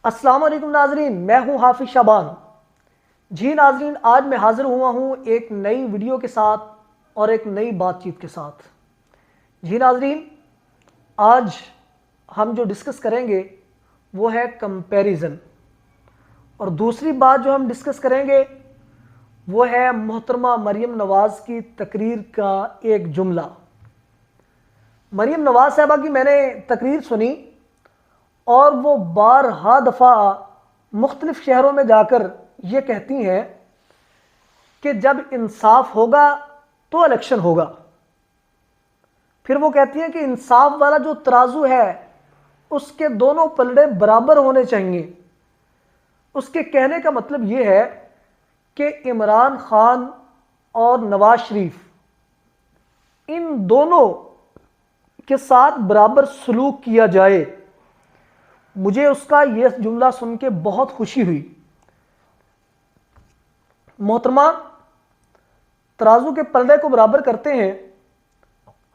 السلام علیکم ناظرین، میں ہوں حافظ شعبان۔ جی ناظرین، آج میں حاضر ہوا ہوں ایک نئی ویڈیو کے ساتھ اور ایک نئی بات چیت کے ساتھ۔ جی ناظرین، آج ہم جو ڈسکس کریں گے وہ ہے کمپیریزن، اور دوسری بات جو ہم ڈسکس کریں گے وہ ہے محترمہ مریم نواز کی تقریر کا ایک جملہ۔ مریم نواز صاحبہ کی میں نے تقریر سنی اور وہ بارہا دفعہ مختلف شہروں میں جا کر یہ کہتی ہیں کہ جب انصاف ہوگا تو الیکشن ہوگا۔ پھر وہ کہتی ہیں کہ انصاف والا جو ترازو ہے اس کے دونوں پلڑے برابر ہونے چاہیے۔ اس کے کہنے کا مطلب یہ ہے کہ عمران خان اور نواز شریف ان دونوں کے ساتھ برابر سلوک کیا جائے۔ مجھے اس کا یہ جملہ سن کے بہت خوشی ہوئی۔ محترمہ ترازو کے پلڑے کو برابر کرتے ہیں،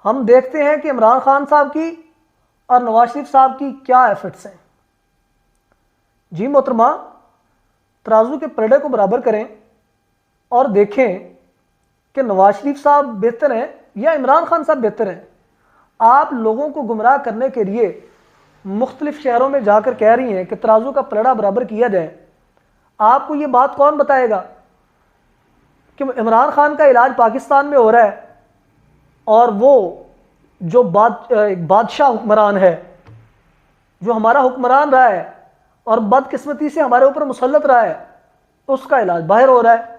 ہم دیکھتے ہیں کہ عمران خان صاحب کی اور نواز شریف صاحب کی کیا ایفرٹس ہیں۔ جی محترمہ، ترازو کے پلڑے کو برابر کریں اور دیکھیں کہ نواز شریف صاحب بہتر ہیں یا عمران خان صاحب بہتر ہیں۔ آپ لوگوں کو گمراہ کرنے کے لیے مختلف شہروں میں جا کر کہہ رہی ہیں کہ ترازو کا پلڑا برابر کیا جائے۔ آپ کو یہ بات کون بتائے گا کہ عمران خان کا علاج پاکستان میں ہو رہا ہے اور وہ جو بادشاہ حکمران ہے، جو ہمارا حکمران رہا ہے اور بدقسمتی سے ہمارے اوپر مسلط رہا ہے، اس کا علاج باہر ہو رہا ہے،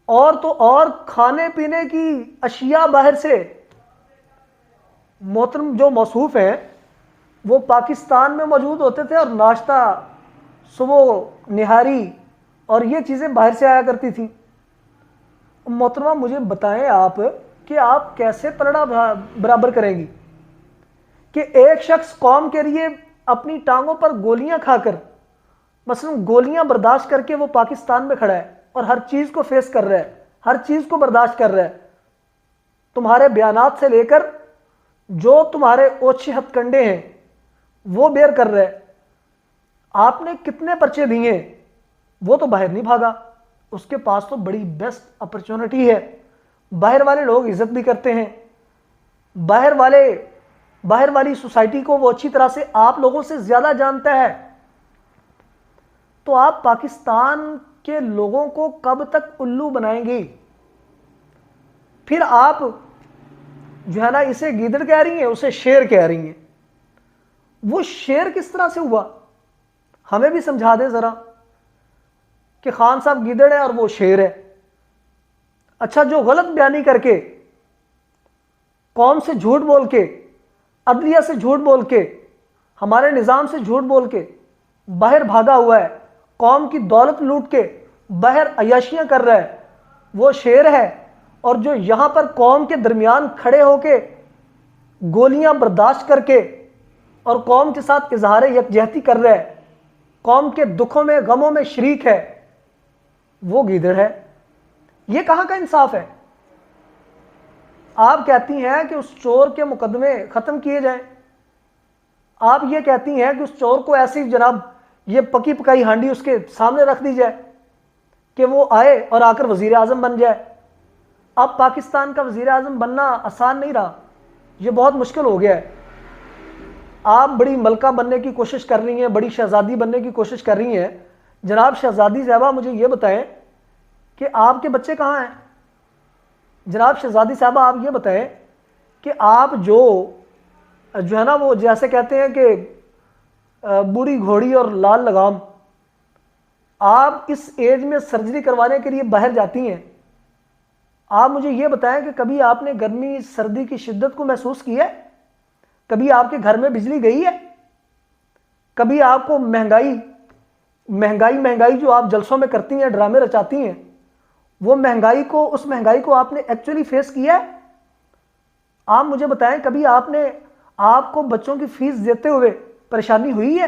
اور تو اور کھانے پینے کی اشیاء باہر سے محترم جو موصوف ہیں وہ پاکستان میں موجود ہوتے تھے، اور ناشتہ، صبح نہاری اور یہ چیزیں باہر سے آیا کرتی تھیں۔ محترمہ مجھے بتائیں آپ کہ آپ کیسے پلڑا برابر کریں گی کہ ایک شخص قوم کے لیے اپنی ٹانگوں پر گولیاں کھا کر، مثلا گولیاں برداشت کر کے وہ پاکستان میں کھڑا ہے اور ہر چیز کو فیس کر رہا ہے، ہر چیز کو برداشت کر رہا ہے، تمہارے بیانات سے لے کر جو تمہارے اوچھے ہتھ کنڈے ہیں وہ بیئر کر رہے۔ آپ نے کتنے پرچے دیے، وہ تو باہر نہیں بھاگا، اس کے پاس تو بڑی بیسٹ اپرچونٹی ہے۔ باہر والے لوگ عزت بھی کرتے ہیں، باہر والی سوسائٹی کو وہ اچھی طرح سے آپ لوگوں سے زیادہ جانتا ہے۔ تو آپ پاکستان کے لوگوں کو کب تک الو بنائیں گی؟ پھر آپ جو ہے نا اسے گیدڑ کہہ رہی ہیں، اسے شیر کہہ رہی ہیں۔ وہ شیر کس طرح سے ہوا؟ ہمیں بھی سمجھا دیں ذرا کہ خان صاحب گیدڑ ہے اور وہ شیر ہے۔ اچھا، جو غلط بیانی کر کے، قوم سے جھوٹ بول کے، عدلیہ سے جھوٹ بول کے، ہمارے نظام سے جھوٹ بول کے باہر بھاگا ہوا ہے، قوم کی دولت لوٹ کے باہر عیاشیاں کر رہا ہے، وہ شیر ہے۔ اور جو یہاں پر قوم کے درمیان کھڑے ہو کے گولیاں برداشت کر کے اور قوم کے ساتھ اظہار یکجہتی کر رہا ہے، قوم کے دکھوں میں غموں میں شریک ہے، وہ گیدڑ ہے۔ یہ کہاں کا انصاف ہے؟ آپ کہتی ہیں کہ اس چور کے مقدمے ختم کیے جائیں، آپ یہ کہتی ہیں کہ اس چور کو ایسی جناب یہ پکی پکائی ہانڈی اس کے سامنے رکھ دی جائے کہ وہ آئے اور آ کر وزیر اعظم بن جائے۔ اب پاکستان کا وزیر اعظم بننا آسان نہیں رہا، یہ بہت مشکل ہو گیا ہے۔ آپ بڑی ملکہ بننے کی کوشش کر رہی ہیں، بڑی شہزادی بننے کی کوشش کر رہی ہیں۔ جناب شہزادی صاحبہ مجھے یہ بتائیں کہ آپ کے بچے کہاں ہیں؟ جناب شہزادی صاحبہ آپ یہ بتائیں کہ آپ جو ہے نا وہ جیسے کہتے ہیں کہ بوڑھی گھوڑی اور لال لگام، آپ اس ایج میں سرجری کروانے کے لیے باہر جاتی ہیں، آپ مجھے یہ بتائیں کہ کبھی آپ نے گرمی سردی کی شدت کو محسوس کیا ہے؟ کبھی آپ کے گھر میں بجلی گئی ہے؟ کبھی آپ کو مہنگائی جو آپ جلسوں میں کرتی ہیں، ڈرامے رچاتی ہیں، وہ اس مہنگائی کو آپ نے ایکچولی فیس کیا ہے؟ آپ مجھے بتائیں کبھی آپ کو بچوں کی فیس دیتے ہوئے پریشانی ہوئی ہے؟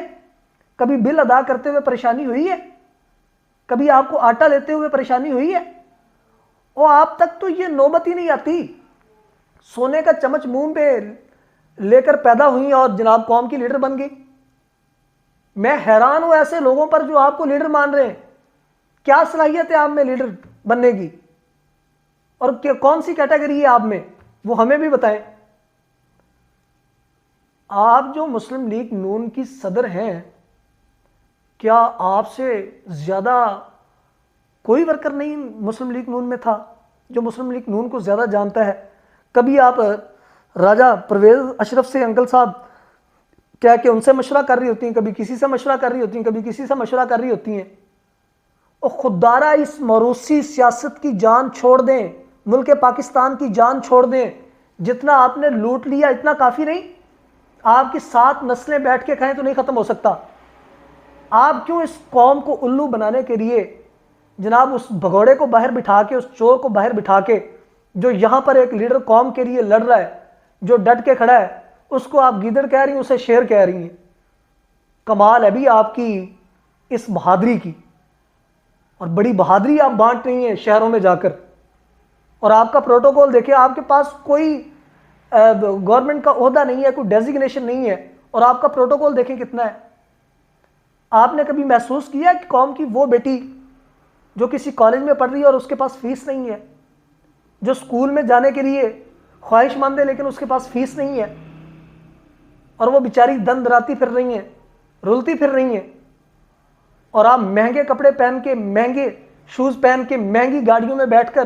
کبھی بل ادا کرتے ہوئے پریشانی ہوئی ہے؟ کبھی آپ کو آٹا لیتے ہوئے پریشانی ہوئی ہے؟ اور آپ تک تو یہ نوبت ہی نہیں آتی۔ سونے کا چمچ منہ پہ لے کر پیدا ہوئی اور جناب قوم کی لیڈر بن گئی۔ میں حیران ہوں ایسے لوگوں پر جو آپ کو لیڈر مان رہے ہیں. کیا صلاحیت ہے آپ میں لیڈر بننے کی, اور کون سی کیٹیگری ہے آپ میں, وہ ہمیں بھی بتائیں. آپ جو مسلم لیگ نون کی صدر ہیں, کیا آپ سے زیادہ کوئی ورکر نہیں مسلم لیگ نون میں تھا جو مسلم لیگ نون کو زیادہ جانتا ہے؟ کبھی آپ راجہ پرویز اشرف سے انکل صاحب کیا کہ ان سے مشورہ کر رہی ہوتی ہیں, کبھی کسی سے مشورہ کر رہی ہوتی ہیں, کبھی کسی سے مشورہ کر رہی ہوتی ہیں. اور خوددارہ اس موروثی سیاست کی جان چھوڑ دیں, ملک پاکستان کی جان چھوڑ دیں. جتنا آپ نے لوٹ لیا اتنا کافی نہیں, آپ کی 7 نسلیں بیٹھ کے کھائیں تو نہیں ختم ہو سکتا. آپ کیوں اس قوم کو الو بنانے کے لیے جناب اس بھگوڑے کو باہر بٹھا کے, اس چور کو باہر بٹھا کے, جو یہاں پر ایک لیڈر قوم کے لیے لڑ رہا ہے, جو ڈٹ کے کھڑا ہے, اس کو آپ گیدڑ کہہ رہی ہیں, اسے شیر کہہ رہی ہیں. کمال ہے بھی آپ کی اس بہادری کی, اور بڑی بہادری آپ بانٹ رہی ہیں شہروں میں جا کر. اور آپ کا پروٹوکول دیکھیں, آپ کے پاس کوئی گورنمنٹ کا عہدہ نہیں ہے, کوئی ڈیزیگنیشن نہیں ہے, اور آپ کا پروٹوکول دیکھیں کتنا ہے. آپ نے کبھی محسوس کیا کہ قوم کی وہ بیٹی جو کسی کالج میں پڑھ رہی ہے اور اس کے پاس فیس نہیں ہے, جو اسکول میں جانے کے لیے خواہش مند ہے لیکن اس کے پاس فیس نہیں ہے, اور وہ بیچاری دن دراتی پھر رہی ہیں, رلتی پھر رہی ہیں, اور آپ مہنگے کپڑے پہن کے, مہنگے شوز پہن کے, مہنگی گاڑیوں میں بیٹھ کر,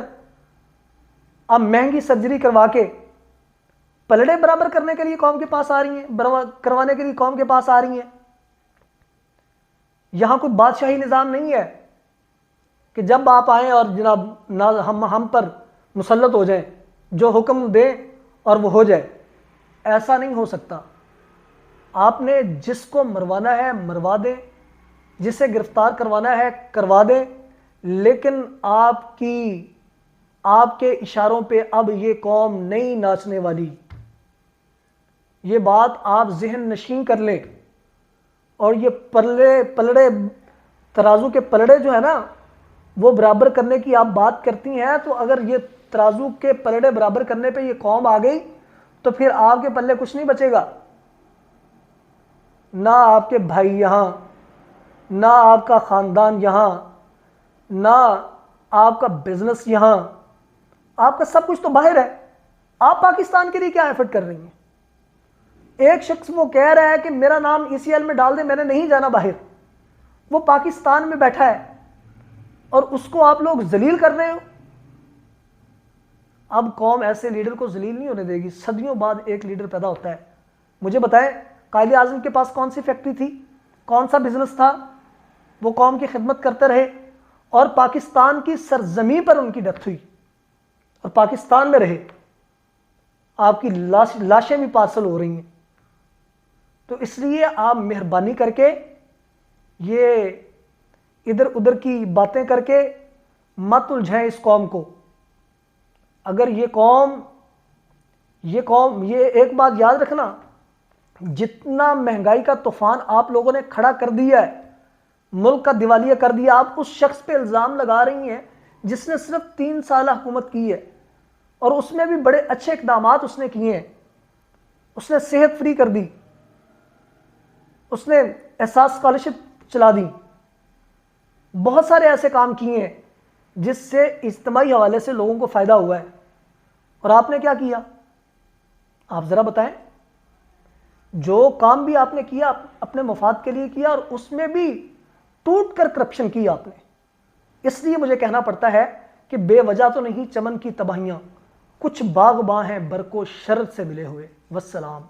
آپ مہنگی سرجری کروا کے پلڑے برابر کرنے کے لیے قوم کے پاس آ رہی ہیں, کروانے کے لیے قوم کے پاس آ رہی ہیں. یہاں کوئی بادشاہی نظام نہیں ہے کہ جب آپ آئیں اور جناب ہم پر مسلط ہو جائیں, جو حکم دیں اور وہ ہو جائے. ایسا نہیں ہو سکتا. آپ نے جس کو مروانا ہے مروا دیں, جسے گرفتار کروانا ہے کروا دیں, لیکن آپ کے اشاروں پہ اب یہ قوم نہیں ناچنے والی. یہ بات آپ ذہن نشین کر لیں. اور یہ پلڑے ترازو کے پلڑے جو ہے نا وہ برابر کرنے کی آپ بات کرتی ہیں, تو اگر یہ ترازو کے پلڑے برابر کرنے پہ یہ قوم آ گئی تو پھر آپ کے پلے کچھ نہیں بچے گا. نہ آپ کے بھائی یہاں, نہ آپ کا خاندان یہاں, نہ آپ کا بزنس یہاں, آپ کا سب کچھ تو باہر ہے. آپ پاکستان کے لیے کیا ایفرٹ کر رہی ہیں؟ ایک شخص وہ کہہ رہا ہے کہ میرا نام ECL میں ڈال دے, میں نے نہیں جانا باہر. وہ پاکستان میں بیٹھا ہے اور اس کو آپ لوگ ذلیل کر رہے ہو. اب قوم ایسے لیڈر کو ذلیل نہیں ہونے دے گی. صدیوں بعد ایک لیڈر پیدا ہوتا ہے. مجھے بتائیں, قائد اعظم کے پاس کون سی فیکٹری تھی, کون سا بزنس تھا؟ وہ قوم کی خدمت کرتے رہے, اور پاکستان کی سرزمین پر ان کی ڈیتھ ہوئی, اور پاکستان میں رہے. آپ کی لاشیں بھی پارسل ہو رہی ہیں. تو اس لیے آپ مہربانی کر کے یہ ادھر ادھر کی باتیں کر کے مت الجھائیں اس قوم کو. اگر یہ ایک بات یاد رکھنا, جتنا مہنگائی کا طوفان آپ لوگوں نے کھڑا کر دیا ہے, ملک کا دیوالیہ کر دیا, آپ اس شخص پہ الزام لگا رہی ہیں جس نے صرف 3 سال حکومت کی ہے, اور اس میں بھی بڑے اچھے اقدامات اس نے کیے ہیں. اس نے صحت فری کر دی, اس نے احساس اسکالرشپ چلا دی, بہت سارے ایسے کام کیے ہیں جس سے اجتماعی حوالے سے لوگوں کو فائدہ ہوا ہے. اور آپ نے کیا کیا؟ آپ ذرا بتائیں. جو کام بھی آپ نے کیا اپنے مفاد کے لیے کیا, اور اس میں بھی ٹوٹ کر کرپشن کی آپ نے. اس لیے مجھے کہنا پڑتا ہے کہ بے وجہ تو نہیں چمن کی تباہیاں, کچھ باغباں ہیں برق و شرر سے ملے ہوئے. والسلام.